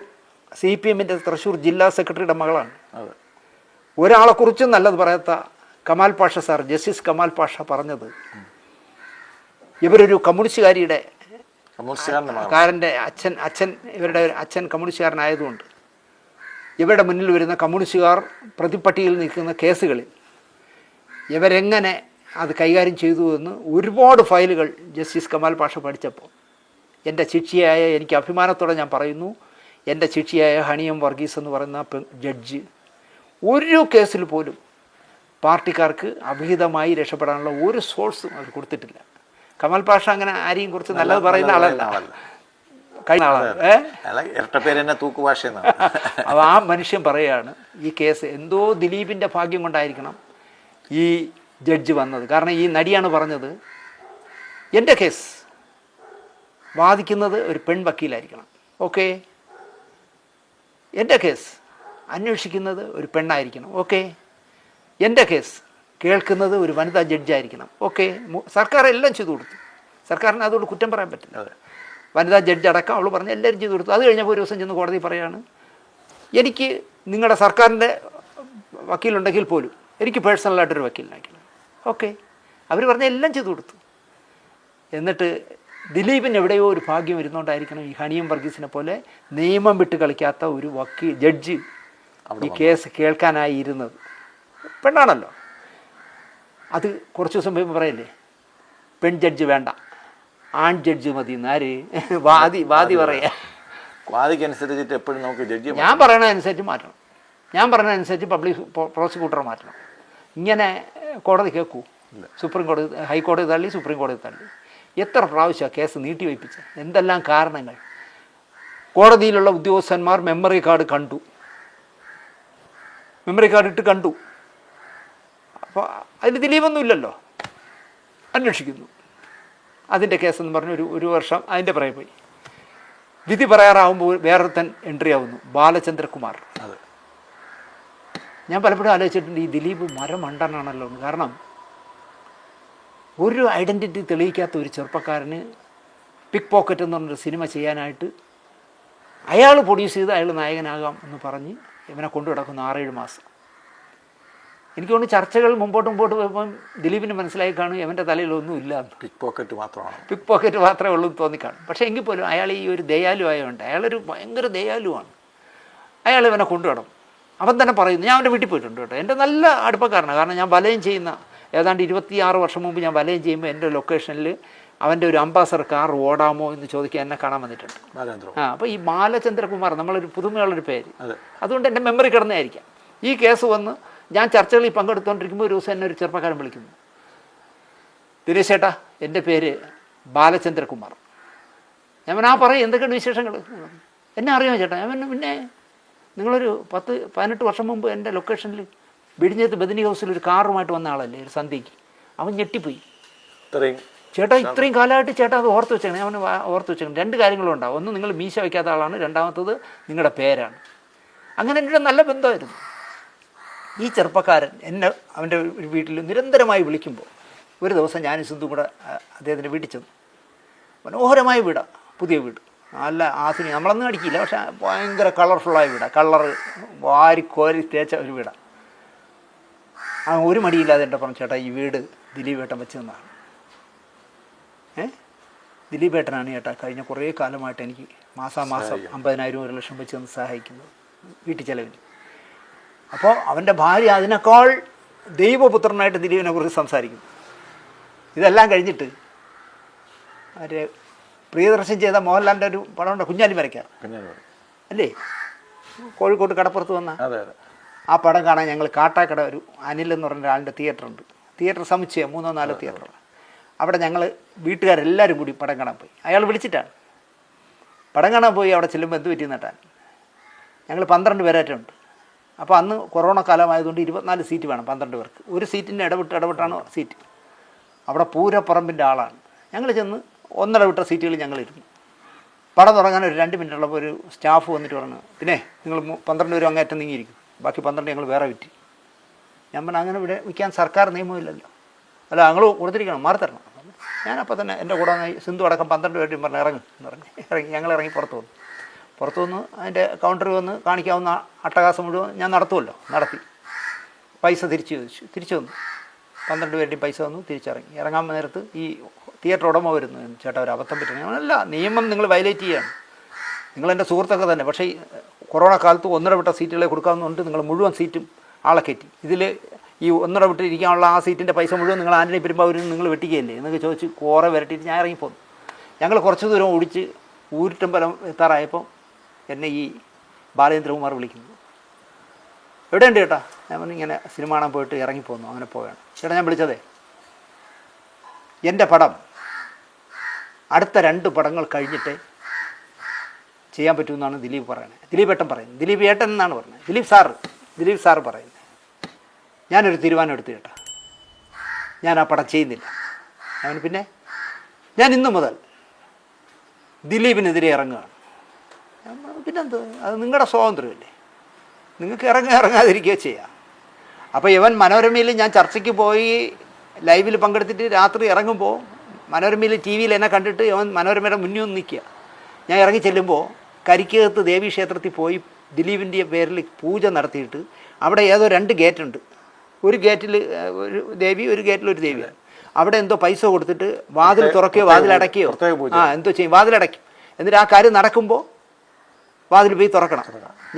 CPMൻ്റെ തൃശ്ശൂർ ജില്ലാ സെക്രട്ടറിയുടെ മകളാണ്. ഒരാളെക്കുറിച്ചും നല്ലത് പറയാത്ത കമാൽ പാഷ സാർ, ജസ്റ്റിസ് കമാൽ പാഷ പറഞ്ഞത്, ഇവരൊരു കമ്മ്യൂണിസ്റ്റുകാരിയുടെ കാരൻ്റെ ഇവരുടെ അച്ഛൻ കമ്മ്യൂണിസ്റ്റുകാരനായതുകൊണ്ട് ഇവരുടെ മുന്നിൽ വരുന്ന കമ്മ്യൂണിസ്റ്റുകാർ പ്രതിപ്പട്ടികയിൽ നിൽക്കുന്ന കേസുകളിൽ ഇവരെങ്ങനെ അത് കൈകാര്യം ചെയ്തു എന്ന് ഒരുപാട് ഫയലുകൾ ജസ്റ്റിസ് കമാൽ പാഷ പഠിച്ചപ്പോൾ എൻ്റെ ശിക്ഷയായ, എനിക്ക് അഭിമാനത്തോടെ ഞാൻ പറയുന്നു, എൻ്റെ ശിക്ഷയായ ഹണിയം വർഗീസ് എന്ന് പറയുന്ന ജഡ്ജ് ഒരു കേസിൽ പോലും പാർട്ടിക്കാർക്ക് അഭിഹിതമായി രക്ഷപ്പെടാനുള്ള ഒരു സോഴ്സും അവർ കൊടുത്തിട്ടില്ല. കമാൽ പാഷ അങ്ങനെ ആരെയും കുറിച്ച് നല്ലത് പറയുന്ന ആളല്ല, കഴിഞ്ഞ ആളാണ്. അപ്പോൾ ആ മനുഷ്യൻ പറയുകയാണ് ഈ കേസ് എന്തോ ദിലീപിൻ്റെ ഭാഗ്യം കൊണ്ടായിരിക്കണം ഈ ജഡ്ജ് വന്നത്. കാരണം ഈ നടിയാണ് പറഞ്ഞത്, എൻ്റെ കേസ് വാദിക്കുന്നത് ഒരു പെൺ വക്കീലായിരിക്കണം, ഓക്കെ, എൻ്റെ കേസ് അന്വേഷിക്കുന്നത് ഒരു പെണ്ണായിരിക്കണം, ഓക്കെ, എൻ്റെ കേസ് കേൾക്കുന്നത് ഒരു വനിതാ ജഡ്ജായിരിക്കണം, ഓക്കെ. സർക്കാർ എല്ലാം ചെയ്തു കൊടുത്തു, സർക്കാരിന് അതുകൊണ്ട് കുറ്റം പറയാൻ പറ്റില്ല. വനിതാ ജഡ്ജ് അടക്കം അവൾ പറഞ്ഞ് എല്ലാവരും ചെയ്തു കൊടുത്തു. അത് കഴിഞ്ഞപ്പോൾ ഒരു ദിവസം ചെന്ന് കോടതി പറയാണ്, എനിക്ക് നിങ്ങളുടെ സർക്കാരിൻ്റെ വക്കീലുണ്ടെങ്കിൽ പോലും എനിക്ക് പേഴ്സണലായിട്ടൊരു വക്കീലിനായിരിക്കണം, ഓക്കെ. അവർ പറഞ്ഞ എല്ലാം ചെയ്തു കൊടുത്തു. എന്നിട്ട് ദിലീപിന് എവിടെയോ ഒരു ഭാഗ്യം വരുന്നതുകൊണ്ടായിരിക്കണം ഈ ഹണിയം വർഗീസിനെ പോലെ നിയമം വിട്ട് കളിക്കാത്ത ഒരു ജഡ്ജ് ഈ കേസ് കേൾക്കാനായി ഇരുന്നത്. പെണ്ണാണല്ലോ. അത് കുറച്ച് ദിവസം കഴിയുമ്പോൾ പറയല്ലേ, പെൺ ജഡ്ജ് വേണ്ട, ആൺ ജഡ്ജ് മതി എന്നാര് വാദി പറയാ. വാദിക്കനുസരിച്ചിട്ട് എപ്പോഴും നമുക്ക് ജഡ്ജി ഞാൻ പറയണതനുസരിച്ച് മാറ്റണം, ഞാൻ പറയുന്നതനുസരിച്ച് പബ്ലിക് പ്രോസിക്യൂട്ടർ മാറ്റണം. ഇങ്ങനെ കോടതി കേൾക്കൂ, സുപ്രീം കോടതി, ഹൈക്കോടതി തള്ളി, സുപ്രീം കോടതി തള്ളി. എത്ര പ്രാവശ്യമാണ് കേസ് നീട്ടിവയ്പ്പിച്ചത്, എന്തെല്ലാം കാരണങ്ങൾ. കോടതിയിലുള്ള ഉദ്യോഗസ്ഥന്മാർ മെമ്മറി കാർഡ് കണ്ടു, മെമ്മറി കാർഡ് ഇട്ട് കണ്ടു. അപ്പോൾ അതിൽ ദിലീപൊന്നും ഇല്ലല്ലോ, അന്വേഷിക്കുന്നു. അതിൻ്റെ കേസെന്ന് പറഞ്ഞ് ഒരു വർഷം അതിൻ്റെ പുറകെ പോയി. വിധി പറയാറാവുമ്പോൾ വേറൊരുത്തൻ എൻട്രി ആവുന്നു, ബാലചന്ദ്രകുമാർ. ഞാൻ പലപ്പോഴും ആലോചിച്ചിട്ടുണ്ട്, ഈ ദിലീപ് മരമണ്ടനാണല്ലോ. കാരണം ഒരു ഐഡൻറ്റിറ്റി തെളിയിക്കാത്ത ഒരു ചെറുപ്പക്കാരന് പിക്ക് പോക്കറ്റ് എന്ന് പറഞ്ഞൊരു സിനിമ ചെയ്യാനായിട്ട് അയാൾ പ്രൊഡ്യൂസ് ചെയ്ത് അയാൾ നായകനാകാം എന്ന് പറഞ്ഞ് ഇവനെ കൊണ്ടു കിടക്കുന്നു 6-7 മാസം. എനിക്ക് തോന്നുന്നു ചർച്ചകൾ മുമ്പോട്ട് പോയപ്പം ദിലീപിന് മനസ്സിലായി കാണും ഇവൻ്റെ തലയിലൊന്നും ഇല്ല, പിക്ക് പോക്കറ്റ് മാത്രമാണ്, പിക്ക് പോക്കറ്റ് മാത്രമേ ഉള്ളൂ എന്ന് തോന്നിക്കാണും. പക്ഷേ എങ്കിൽ പോലും അയാൾ ഈ ഒരു ദയാലു ആയതുകൊണ്ട്, അയാളൊരു ഭയങ്കര ദയാലുവാണ്, അയാൾ ഇവനെ കൊണ്ടു കിടന്നു. അവൻ തന്നെ പറയുന്നു, ഞാൻ അവൻ്റെ വീട്ടിൽ പോയിട്ടുണ്ട് കേട്ടോ, എൻ്റെ നല്ല അടുപ്പക്കാരനാണ്. കാരണം ഞാൻ വലയം ചെയ്യുന്ന ഏതാണ്ട് 26 വർഷം മുമ്പ് ഞാൻ വലയം ചെയ്യുമ്പോൾ എൻ്റെ ലൊക്കേഷനിൽ അവൻ്റെ ഒരു അംബാസഡർ കാർ ഓടാമോ എന്ന് ചോദിക്കാൻ എന്നെ കാണാൻ വന്നിട്ടുണ്ട്. അപ്പോൾ ഈ ബാലചന്ദ്രകുമാർ നമ്മളൊരു പുതുമയുള്ളൊരു പേര്, അതുകൊണ്ട് എൻ്റെ മെമ്മറി കിടന്നതായിരിക്കാം. ഈ കേസ് വന്ന് ഞാൻ ചർച്ചകളിൽ പങ്കെടുത്തുകൊണ്ടിരിക്കുമ്പോൾ ഒരു ദിവസം എന്നെ ഒരു ചെറുപ്പക്കാരൻ വിളിക്കുന്നു, ദിനേശ് ചേട്ടാ എൻ്റെ പേര് ബാലചന്ദ്രകുമാർ. ഞാൻ പറയും എന്തൊക്കെയുണ്ട് വിശേഷങ്ങൾ, എന്നെ അറിയാമോ ചേട്ടാ? ഞാൻ പിന്നെ നിങ്ങളൊരു 10-18 വർഷം മുമ്പ് എൻ്റെ ലൊക്കേഷനിൽ വിഴിഞ്ഞത്ത് ബദനി ഹൗസിൽ ഒരു കാറുമായിട്ട് വന്ന ആളല്ലേ ഒരു സന്ധ്യയ്ക്ക്. അവൻ ഞെട്ടിപ്പോയി, ചേട്ടാ ഇത്രയും കാലമായിട്ട് ചേട്ടാ അത് ഓർത്ത് വെച്ചേക്കണം. ഞാൻ ഓർത്ത് വെച്ചേക്കണം. 2 കാര്യങ്ങളും ഉണ്ടാവും, ഒന്ന് നിങ്ങൾ മീശ വയ്ക്കാത്ത ആളാണ്, രണ്ടാമത്തത് നിങ്ങളുടെ പേരാണ്. അങ്ങനെ എൻ്റെ നല്ല ബന്ധമായിരുന്നു. ഈ ചെറുപ്പക്കാരൻ എന്നെ അവൻ്റെ വീട്ടിൽ നിരന്തരമായി വിളിക്കുമ്പോൾ ഒരു ദിവസം ഞാൻ സിന്ധു കൂടെ അദ്ദേഹത്തിൻ്റെ വീട്ടിൽ ചെന്നു. മനോഹരമായ വീടാണ്, പുതിയ വീട്, നല്ല ആധുനിക, നമ്മളൊന്നും അടിക്കില്ല, പക്ഷേ ഭയങ്കര കളർഫുള്ളായ വീടാണ്, കളറ് വാരിക്കോരി തേച്ച ഒരു വീടാണ്. ഒരു മടിയില്ലാതെ എൻ്റെ പറഞ്ഞു, ചേട്ടാ ഈ വീട് ദിലീപ് ഏട്ടൻ വെച്ച് തന്നാണ്. ദിലീപ് ഏട്ടനാണ് ചേട്ടാ കഴിഞ്ഞ കുറേ കാലമായിട്ട് എനിക്ക് മാസാമാസം 50,000 1 ലക്ഷം വെച്ച് തന്ന് സഹായിക്കുന്നത് വീട്ടിൽ ചിലവിന്. അപ്പോൾ അവൻ്റെ ഭാര്യ അതിനേക്കാൾ ദൈവപുത്രനായിട്ട് ദിലീപിനെ കുറിച്ച് സംസാരിക്കുന്നു. ഇതെല്ലാം കഴിഞ്ഞിട്ട് അവരെ പ്രിയദർശൻ ചെയ്ത മോഹൻലാലിൻ്റെ ഒരു പടമുണ്ട്, കുഞ്ഞാലി മരയ്ക്കാർ അല്ലേ, കോഴിക്കോട് കടപ്പുറത്ത് വന്ന ആ പടം കാണാൻ ഞങ്ങൾ കാട്ടാക്കട ഒരു അനിൽ എന്ന് പറഞ്ഞ ഒരാളുടെ തിയേറ്ററുണ്ട്, തിയേറ്റർ സമുച്ചയം 3-4 തിയേറ്റർ. അവിടെ ഞങ്ങൾ വീട്ടുകാരെല്ലാവരും കൂടി പടം കാണാൻ പോയി. അയാൾ വിളിച്ചിട്ടാണ് പടം കാണാൻ പോയി. അവിടെ ചെല്ലുമ്പോൾ എന്ത് പറ്റി നട്ടാൻ, ഞങ്ങൾ 12 പേരായിട്ടുണ്ട്. അപ്പോൾ അന്ന് കൊറോണ കാലമായതുകൊണ്ട് 24 സീറ്റ് വേണം 12 പേർക്ക്. ഒരു സീറ്റിൻ്റെ ഇടവിട്ടാണ് സീറ്റ്. അവിടെ പൂരപ്പറമ്പിൻ്റെ ആളാണ്. ഞങ്ങൾ ചെന്ന് 1 വിട്ട സീറ്റുകളിൽ ഞങ്ങളിരുന്നു. പടം തുടങ്ങാൻ ഒരു 2 മിനിറ്റുള്ളപ്പോൾ ഒരു സ്റ്റാഫ് വന്നിട്ട് പറഞ്ഞു, പിന്നെ നിങ്ങൾ 12 പേരും അങ്ങേറ്റം നീങ്ങിയിരിക്കും, ബാക്കി 12 ഞങ്ങൾ വേറെ വിറ്റ്. ഞാൻ പറഞ്ഞു അങ്ങനെ ഇവിടെ വിൽക്കാൻ സർക്കാർ നിയമമില്ലല്ലോ, അല്ല ഞങ്ങൾ കൊടുത്തിരിക്കണം, മാറി തരണം. ഞാനപ്പോൾ തന്നെ എൻ്റെ കൂടെ സിന്ധു അടക്കം 12 പേരും പറഞ്ഞു ഇറങ്ങും എന്ന് പറഞ്ഞു. ഞങ്ങൾ ഇറങ്ങി പുറത്തു വന്ന് അതിൻ്റെ കൗണ്ടറിൽ വന്ന് കാണിക്കാവുന്ന അട്ടഹാസം മുഴുവൻ ഞാൻ നടത്തുമല്ലോ, നടത്തി. പൈസ തിരിച്ചു വന്നു, 12 പേരുടെയും പൈസ വന്നു, തിരിച്ചിറങ്ങി. ഇറങ്ങാൻ നേരത്ത് ഈ തിയേറ്റർ ഉടമ വരുന്നു, ചേട്ടാ ഒരു അബദ്ധം പറ്റുന്നു. അല്ല, നിയമം നിങ്ങൾ വയലേറ്റ് ചെയ്യുകയാണ്, നിങ്ങളെൻ്റെ സുഹൃത്തൊക്കെ തന്നെ, പക്ഷേ ഈ കൊറോണ കാലത്ത് 1 വിട്ട സീറ്റുകളെ കൊടുക്കാവുന്നതുകൊണ്ട് നിങ്ങൾ മുഴുവൻ സീറ്റും ആളെ കയറ്റി. ഇതിൽ ഈ ഒന്നര വിട്ടിരിക്കാനുള്ള ആ സീറ്റിൻ്റെ പൈസ മുഴുവൻ നിങ്ങൾ ആന്റണി പെരുമ്പാവൂരിൽ നിങ്ങൾ വെട്ടിക്കുകയല്ലേ എന്നൊക്കെ ചോദിച്ച് കോറെ വരട്ടിയിട്ട് ഞാൻ ഇറങ്ങിപ്പോന്നു. ഞങ്ങൾ കുറച്ച് ദൂരം ഓടിച്ച് ഊരുട്ടമ്പലം എത്താറായപ്പോൾ എന്നെ ഈ ബാലേന്ദ്രകുമാർ വിളിക്കുന്നു. എവിടെയുണ്ട് ചേട്ടാ? ഞാൻ പറഞ്ഞു ഇങ്ങനെ സിനിമ കാണാൻ പോയിട്ട് ഇറങ്ങിപ്പോന്നു. അങ്ങനെ പോവുകയാണ്. ചേട്ടാ ഞാൻ വിളിച്ചതേ, എൻ്റെ പടം അടുത്ത 2 പടങ്ങൾ കഴിഞ്ഞിട്ടേ ചെയ്യാൻ പറ്റുമെന്നാണ് ദിലീപ് പറയുന്നത്. ദിലീപ് ഏട്ടൻ പറയുന്നത്. ദിലീപ് ഏട്ടൻ എന്നാണ് പറഞ്ഞത്. ദിലീപ് സാറ് പറയുന്നത്. ഞാനൊരു തീരുമാനം എടുത്തു ചേട്ടാ, ഞാൻ ആ പടം ചെയ്യുന്നില്ല. അവന് പിന്നെ ഞാൻ ഇന്നു മുതൽ ദിലീപിനെതിരെ ഇറങ്ങുകയാണ്. പിന്നെന്ത്, അത് നിങ്ങളുടെ സ്വാതന്ത്ര്യമല്ലേ, നിങ്ങൾക്ക് ഇറങ്ങാതിരിക്കുകയോ ചെയ്യാം. അപ്പോൾ ഇവൻ മനോരമയിൽ ഞാൻ ചർച്ചയ്ക്ക് പോയി ലൈവിൽ പങ്കെടുത്തിട്ട് രാത്രി ഇറങ്ങുമ്പോൾ മനോരമയിൽ ടി വിയിൽ എന്നെ കണ്ടിട്ട് അവൻ മനോരമയുടെ മുന്നിൽ ഒന്ന് നിൽക്കുക. ഞാൻ ഇറങ്ങി ചെല്ലുമ്പോൾ കരിക്കകത്ത് ദേവീ ക്ഷേത്രത്തിൽ പോയി ദിലീപിൻ്റെ പേരിൽ പൂജ നടത്തിയിട്ട് അവിടെ ഏതോ 2 ഗേറ്റുണ്ട്. ഒരു ഗേറ്റിൽ ഒരു ദേവി, ഒരു ഗേറ്റിൽ ഒരു ദേവിയാണ്. അവിടെ എന്തോ പൈസ കൊടുത്തിട്ട് വാതിൽ തുറക്കുകയോ വാതിലടയ്ക്കുകയോ എന്തോ ചെയ്യും, വാതിലടയ്ക്കും. എന്നിട്ട് ആ കാര്യം നടക്കുമ്പോൾ വാതിൽ പോയി തുറക്കണം.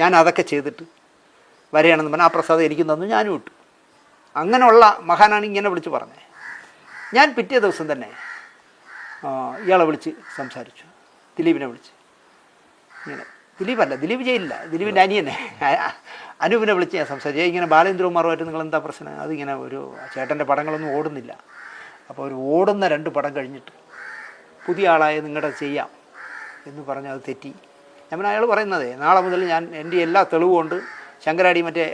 ഞാൻ അതൊക്കെ ചെയ്തിട്ട് വരികയാണെന്ന് പറഞ്ഞാൽ ആ പ്രസാദം എനിക്ക് തന്നു, ഞാനും വിട്ടു. അങ്ങനെയുള്ള മഹാനാണ് ഇങ്ങനെ വിളിച്ച് പറഞ്ഞത്. ഞാൻ പിറ്റേ ദിവസം തന്നെ ഇയാളെ വിളിച്ച് സംസാരിച്ചു, ദിലീപിനെ വിളിച്ച്. ഇങ്ങനെ ദിലീപ് ജയിലില്ല, ദിലീപിൻ്റെ അനിയനെ അനൂപിനെ വിളിച്ച് ഞാൻ സംസാരിച്ചു. ഇങ്ങനെ ബാലേന്ദ്രകുമാറുമായിട്ട് നിങ്ങൾ എന്താ പ്രശ്നം? അതിങ്ങനെ ഒരു ചേട്ടൻ്റെ പടങ്ങളൊന്നും ഓടുന്നില്ല. അപ്പോൾ ഒരു ഓടുന്ന 2 പടം കഴിഞ്ഞിട്ട് പുതിയ ആളായ നിങ്ങളുടെ ചെയ്യാം എന്ന് പറഞ്ഞ് അത് തെറ്റി. ഞാൻ അയാൾ പറയുന്നതേ, നാളെ മുതൽ ഞാൻ എൻ്റെ എല്ലാ തെളിവും കൊണ്ട് ശങ്കരാടി മറ്റേ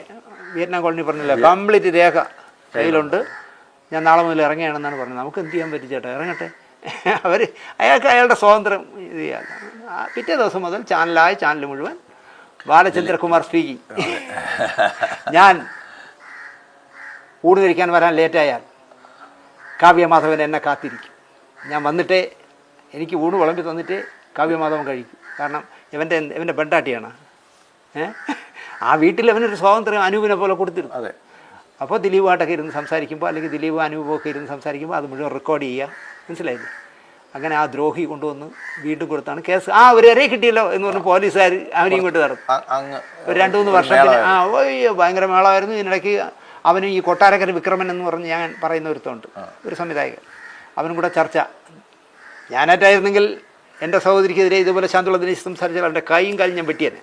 വിയറ്റ്നാം കോളനി പറഞ്ഞില്ല, കംപ്ലീറ്റ് രേഖ കയ്യിലുണ്ട്, ഞാൻ നാളെ മുതൽ ഇറങ്ങുകയാണെന്നാണ് പറഞ്ഞത്. നമുക്ക് എന്ത് ചെയ്യാൻ പറ്റും ചേട്ടാ, ഇറങ്ങട്ടെ. അയാൾക്ക് അയാളുടെ സ്വാതന്ത്ര്യം ഇത് ചെയ്യാം. പിറ്റേ ദിവസം മുതൽ ചാനൽ മുഴുവൻ ബാലചന്ദ്രകുമാർ സ്പീക്കിംഗ്. ഞാൻ ഊണ് കഴിക്കാൻ വരാൻ ലേറ്റായാൽ കാവ്യമാധവൻ എന്നെ കാത്തിരിക്കും. ഞാൻ വന്നിട്ടേ എനിക്ക് ഊണ് വിളമ്പി തന്നിട്ടേ കാവ്യമാധവൻ കഴിക്കും. കാരണം ഇവൻ്റെ പെണ്ടാട്ടിയാണ്. ആ വീട്ടിൽ അവനൊരു സ്വാതന്ത്ര്യം അനൂപിനെ പോലെ കൊടുത്തിരുന്നു. അതെ. അപ്പോൾ ദിലീപുമായിട്ടൊക്കെ ഇരുന്ന് സംസാരിക്കുമ്പോൾ, അല്ലെങ്കിൽ ദിലീപ് അനൂപൊക്കെ ഇരുന്ന് സംസാരിക്കുമ്പോൾ അത് മുഴുവൻ റെക്കോർഡ് ചെയ്യുക. മനസ്സിലായില്ലേ? അങ്ങനെ ആ ദ്രോഹി കൊണ്ടുവന്ന് വീണ്ടും കൊടുത്താണ് കേസ്. ഒരു ഇരയെ കിട്ടിയല്ലോ എന്ന് പറഞ്ഞ് പോലീസുകാർ അവനെയും കൊണ്ട് നടന്നു. ഒരു 2-3 വർഷത്തിന് ഭയങ്കര മേളമായിരുന്നു. ഇതിനിടയ്ക്ക് അവന് ഈ കൊട്ടാരക്കര വിക്രമൻ എന്ന് പറഞ്ഞ് ഞാൻ പറയുന്ന ഒരുത്തമുണ്ട്, ഒരു സംവിധായകൻ. അവനും കൂടെ ചർച്ച. ഞാനായിട്ടായിരുന്നെങ്കിൽ എൻ്റെ സഹോദരിക്കെതിരെ ഇതുപോലെ ശാന്തുള്ള ദിനേശ് സംസാരിച്ചാൽ അവൻ്റെ കൈയും കാലും ഞാൻ വെട്ടിയനെ.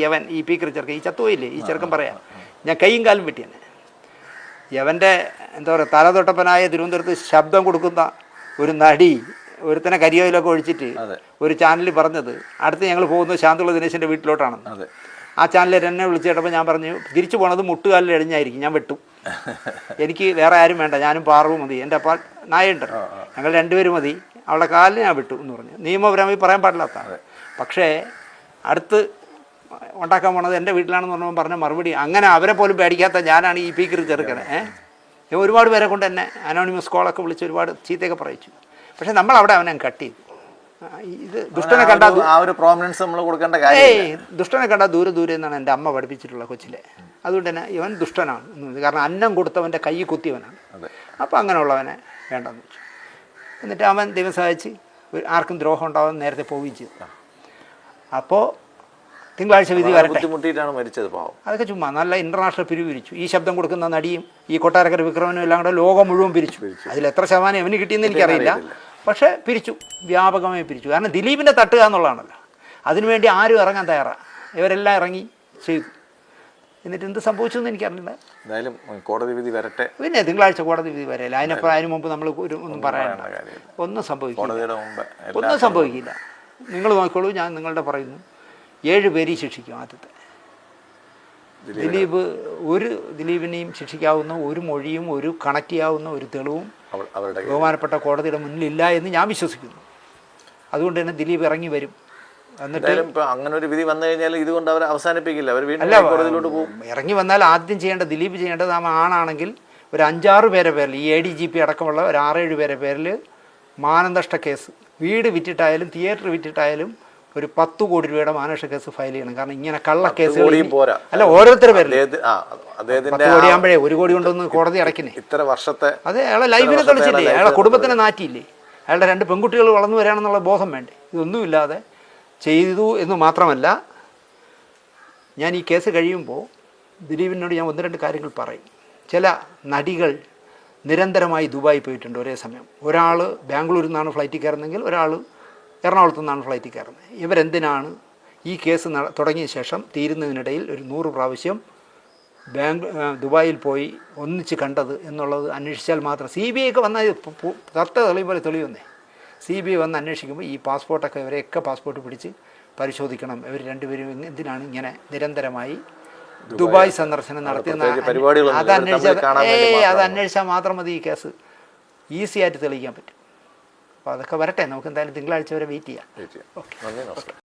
യവൻ ഈ പീക്കറി ചെറുക്കൻ, ഈ ചത്തുപോയില്ലേ ഈ ചെറുക്കൻ പറയാം, ഞാൻ കൈയും കാലും വെട്ടിയനെ. യവൻ്റെ എന്താ പറയുക, തലതൊട്ടപ്പനായ തിരുവനന്തപുരത്ത് ശബ്ദം കൊടുക്കുന്ന ഒരു നടി ഒരുത്തനെ കരിയോയിലൊക്കെ ഒഴിച്ചിട്ട് ഒരു ചാനലിൽ പറഞ്ഞത് അടുത്ത് ഞങ്ങൾ പോകുന്നത് ശാന്തുള്ള ദിനേശിൻ്റെ വീട്ടിലോട്ടാണെന്ന്. ആ ചാനലിൽ എന്നെ വിളിച്ചു കേട്ടപ്പോൾ ഞാൻ പറഞ്ഞു, തിരിച്ചു പോണത് മുട്ടുകാലിൽ എഴിഞ്ഞായിരിക്കും, ഞാൻ വെട്ടും, എനിക്ക് വേറെ ആരും വേണ്ട, ഞാനും പാറവും മതി, എൻ്റെ അപ്പം നായുണ്ട്, ഞങ്ങൾ 2 പേരും മതി, അവളുടെ കാലിൽ ഞാൻ വിട്ടു എന്ന് പറഞ്ഞു. നിയമപരമായി പറയാൻ പാടില്ലാത്തതാണ്. പക്ഷേ അടുത്ത് ഉണ്ടാക്കാൻ പോണത് എൻ്റെ വീട്ടിലാണെന്ന് പറഞ്ഞപ്പോൾ പറഞ്ഞ മറുപടി, അങ്ങനെ അവരെ പോലും പേടിക്കാത്ത ഞാനാണ് ഈ പീക്കറി ചെറുക്കനെ. ഒരുപാട് പേരെ കൊണ്ട് എന്നെ അനോണിമസ് കോളൊക്കെ വിളിച്ച് ഒരുപാട് ചീത്തയൊക്കെ പറയിച്ചു. പക്ഷെ നമ്മളവിടെ അവനെ കട്ട് ചെയ്തു. ഇത് ദുഷ്ടനെ കണ്ടാൽ ദുഷ്ടനെ കണ്ടാൽ ദൂരെ എന്നാണ് എൻ്റെ അമ്മ പഠിപ്പിച്ചിട്ടുള്ള കൊച്ചിലെ. അതുകൊണ്ട് തന്നെ ഇവൻ ദുഷ്ടനാണ്, കാരണം അന്നം കൊടുത്തവൻ്റെ കൈ കുത്തിയവനാണ്. അപ്പോൾ അങ്ങനെയുള്ളവനെ വേണ്ടെന്ന് വെച്ചു. എന്നിട്ട് അവൻ ദൈവം സഹായിച്ച് ആർക്കും ദ്രോഹം ഉണ്ടാവാൻ നേരത്തെ പോവുകയും ചെയ്തു. അപ്പോൾ തിങ്കളാഴ്ച വിധി വരട്ടെ. മരിച്ചത് പാവം. അതൊക്കെ ചുമ്മാ നല്ല ഇൻ്റർനാഷണൽ പിരിച്ചു. ഈ ശബ്ദം കൊടുക്കുന്ന നടിയും ഈ കൊട്ടാരക്കര വിക്രമനും എല്ലാം കൂടെ ലോകം മുഴുവൻ പിരിച്ചു. അതിൽ എത്ര ശതമാനം അവന് കിട്ടിയെന്ന് എനിക്കറിയില്ല, പക്ഷേ പിരിച്ചു, വ്യാപകമായി പിരിച്ചു. കാരണം ദിലീപിനെ തട്ടുക എന്നുള്ളതാണല്ലോ. അതിനുവേണ്ടി ആരും ഇറങ്ങാൻ തയ്യാറാണ്. ഇവരെല്ലാം ഇറങ്ങി ചെയ്തു. എന്നിട്ട് എന്ത് സംഭവിച്ചു എന്ന് എനിക്കറിയില്ല. എന്തായാലും കോടതി വിധി വരട്ടെ. പിന്നെ തിങ്കളാഴ്ച കോടതി വിധി വരയില്ല. അതിന് മുമ്പ് നമ്മൾ ഒന്നും പറയാനില്ല. ഒന്നും സംഭവിക്കില്ല. നിങ്ങൾ നോക്കിക്കോളൂ, ഞാൻ നിങ്ങളുടെ പറയുന്നു. 7 പേരെയും ശിക്ഷിക്കും. ആദ്യത്തെ ദിലീപിനെയും ശിക്ഷിക്കാവുന്ന ഒരു മൊഴിയും ഒരു കണക്ട് ചെയ്യാവുന്ന ഒരു തെളിവും ബഹുമാനപ്പെട്ട കോടതിയുടെ മുന്നിലില്ല എന്ന് ഞാൻ വിശ്വസിക്കുന്നു. അതുകൊണ്ട് തന്നെ ദിലീപ് ഇറങ്ങി വരും. എന്നിട്ട് അങ്ങനെ ഒരു വിധി വന്നു കഴിഞ്ഞാൽ ഇതുകൊണ്ട് അവർ അവസാനിപ്പിക്കില്ല, അവർ വീണ്ടും കോടതിയിലോട്ട് പോകും. ഇറങ്ങി വന്നാൽ ആദ്യം ദിലീപ് ചെയ്യേണ്ടത്, ആണാണെങ്കിൽ ഒരു 5-6 പേരെ പേരിൽ, ഈ ADGP അടക്കമുള്ള ഒരു 6-7 പേരെ പേരിൽ മാനനഷ്ട കേസ്, വീട് വിറ്റിട്ടായാലും തിയേറ്റർ വിറ്റിട്ടായാലും ഒരു 10 കോടി രൂപയുടെ മാനനഷ്ട കേസ് ഫയൽ ചെയ്യണം. കാരണം ഇങ്ങനെ കള്ളക്കേസുകൾ അല്ല, ഓരോരുത്തരുടെ പേരിൽ 10 കോടിയാകുമ്പോഴേ 1 കോടി കൊണ്ടൊന്ന് കോടതി അടയ്ക്കുന്നേ. ഇത്ര വർഷത്തെ അതെ, അയാളെ ലൈഫിനെ തെളിച്ചില്ലേ, അയാളെ കുടുംബത്തിനെ നാറ്റിയില്ലേ, അയാളുടെ 2 പെൺകുട്ടികൾ വളർന്നു വരാണെന്നുള്ള ബോധം വേണ്ടേ. ഇതൊന്നുമില്ലാതെ ചെയ്തു എന്ന് മാത്രമല്ല, ഞാൻ ഈ കേസ് കഴിയുമ്പോൾ ദിലീപിനോട് ഞാൻ 1-2 കാര്യങ്ങൾ പറയും. ചില നടികൾ നിരന്തരമായി ദുബായി പോയിട്ടുണ്ട് ഒരേ സമയം. ഒരാൾ ബാംഗ്ലൂരിൽ നിന്നാണ് ഫ്ലൈറ്റിൽ കയറുന്നതെങ്കിൽ ഒരാൾ എറണാകുളത്തു നിന്നാണ് ഫ്ലൈറ്റിൽ കയറുന്നത്. ഇവരെന്തിനാണ് ഈ കേസ് തുടങ്ങിയ ശേഷം തീരുന്നതിനിടയിൽ ഒരു 100 പ്രാവശ്യം ദുബായിൽ പോയി ഒന്നിച്ച് കണ്ടത് എന്നുള്ളത് അന്വേഷിച്ചാൽ മാത്രം CBI ഒക്കെ വന്നാൽ തത്ത തെളിയുമ്പോൾ തെളിയുന്നേ. CBI വന്ന് അന്വേഷിക്കുമ്പോൾ ഈ പാസ്പോർട്ടൊക്കെ ഇവരെയൊക്കെ പാസ്പോർട്ട് പിടിച്ച് പരിശോധിക്കണം. ഇവർ രണ്ടുപേരും എന്തിനാണ് ഇങ്ങനെ നിരന്തരമായി ദുബായ് സന്ദർശനം നടത്തിയെന്ന് അതന്വേഷിച്ചാൽ മാത്രം മതി ഈ കേസ് ഈസി ആയിട്ട് തെളിയിക്കാൻ പറ്റും. അപ്പോൾ അതൊക്കെ വരട്ടെ, നമുക്ക് എന്തായാലും തിങ്കളാഴ്ച വരെ വെയിറ്റ് ചെയ്യാം. നന്ദി, നമസ്കാരം.